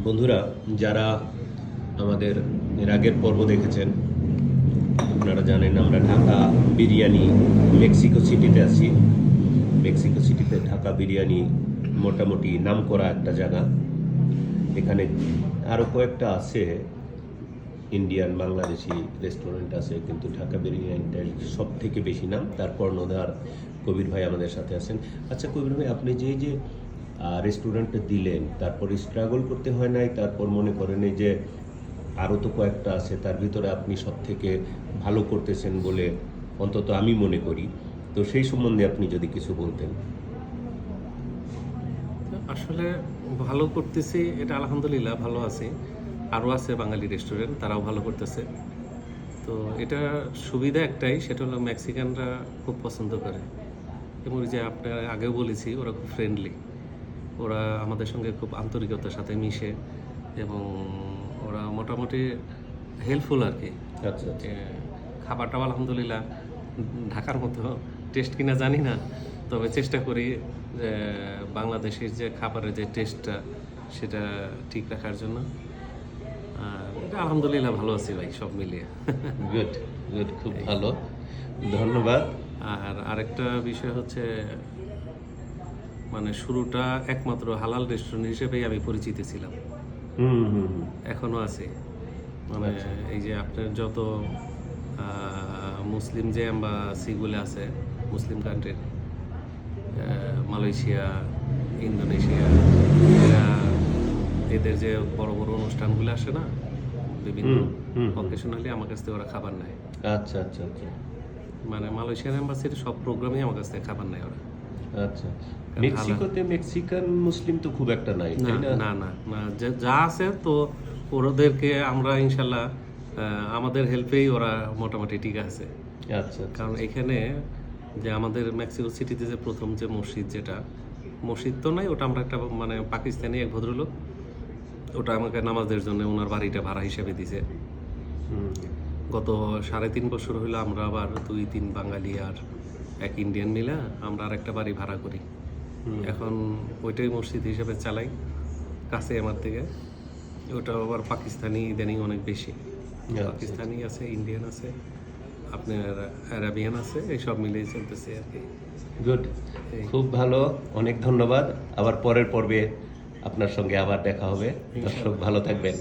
বন্ধুরা, যারা আমাদের এর আগের পর্ব দেখেছেন আপনারা জানেন আমরা ঢাকা বিরিয়ানি মেক্সিকো সিটিতে আছি। মেক্সিকো সিটিতে ঢাকা বিরিয়ানি মোটামুটি নামকরা একটা জায়গা। এখানে আরও কয়েকটা আছে, ইন্ডিয়ান বাংলাদেশি রেস্টুরেন্ট আছে, কিন্তু ঢাকা বিরিয়ানিটার সব থেকে বেশি নাম। তারপর নদার কবির ভাই আমাদের সাথে আছেন। আচ্ছা কবির ভাই, আপনি যে রেস্টুরেন্টে দিলেন, তারপর স্ট্রাগল করতে হয় নাই? তারপর মনে করেন এই যে আরও তো কয়েকটা আছে, তার ভিতরে আপনি সব থেকে ভালো করতেছেন বলে অন্তত আমি মনে করি। তো সেই সম্বন্ধে আপনি যদি কিছু বলতেন। আসলে ভালো করতেছি, এটা আলহামদুলিল্লাহ ভালো আছে। আরও আছে বাঙালি রেস্টুরেন্ট, তারাও ভালো করতেছে। তো এটা সুবিধা একটাই, সেটা হলো মেক্সিকানরা খুব পছন্দ করে। এবং ওই যে আপনার আগেও বলেছি, ওরা খুব ফ্রেন্ডলি, ওরা আমাদের সঙ্গে খুব আন্তরিকতার সাথে মিশে এবং ওরা মোটামুটি হেল্পফুল আর কি। আচ্ছা আচ্ছা। খাবারটাও আলহামদুলিল্লাহ ঢাকার মতো টেস্ট কিনা জানি না, তবে চেষ্টা করি যে বাংলাদেশের যে খাবারের যে টেস্টটা সেটা ঠিক রাখার জন্য। আর এটা আলহামদুলিল্লাহ ভালো আছি ভাই, সব মিলিয়ে। গুড গুড, খুব ভালো, ধন্যবাদ। আর আরেকটা বিষয় হচ্ছে, মানে শুরুটা একমাত্র হালাল রেস্টুরেন্ট হিসেবেই আমি পরিচিত ছিলাম, হুম হুম হুম। এখনো আছে। মানে এই যে আপনার যত মুসলিম যে এম্বাসিগুলো আছে মুসলিম কান্ট্রির, মালয়েশিয়া, ইন্দোনেশিয়া, এরা এদের যে বড় বড় অনুষ্ঠানগুলো আসে না বিভিন্ন অকেশনালি, আমার কাছ থেকে ওরা খাবার নেয়। আচ্ছা আচ্ছা আচ্ছা মানে মালয়েশিয়ান এম্বাসির সব প্রোগ্রামে আমার কাছ থেকে খাবার নেয় ওরা। আচ্ছা। মেক্সিকোতে মেক্সিকান মুসলিম তো খুব একটা নাই, না তাই না? না না না, যা আছে তো ওদেরকে আমরা ইনশাল্লাহ আমাদের হেল্পেই ওরা মোটামুটি ঠিক আছে। আচ্ছা আচ্ছা। কারণ এখানে যে আমাদের মেক্সিকো সিটিতে যে প্রথম যে মসজিদ, যেটা মসজিদ তো নাই, ওটা আমরা একটা মানে পাকিস্তানি এক ভদ্রলোক, ওটা আমাকে নামাজের জন্য ওনার বাড়িটা ভাড়া হিসেবে দিছে। গত 3.5 বছর হলো আমরা আবার 2-3 বাঙালি আর এক ইন্ডিয়ান মিলে আমরা আর একটা বাড়ি ভাড়া করি। এখন ওইটাই মসজিদ হিসেবে চালাই, কাছে আমার থেকে। ওটা আবার পাকিস্তানি ইদানিং অনেক বেশি, পাকিস্তানি আছে, ইন্ডিয়ান আছে, আপনার অ্যারাবিয়ান আছে, এইসব মিলেই চলতেছে আর কি। গুড, খুব ভালো, অনেক ধন্যবাদ। আবার পরের পর্বে আপনার সঙ্গে আবার দেখা হবে। দর্শক ভালো থাকবেন।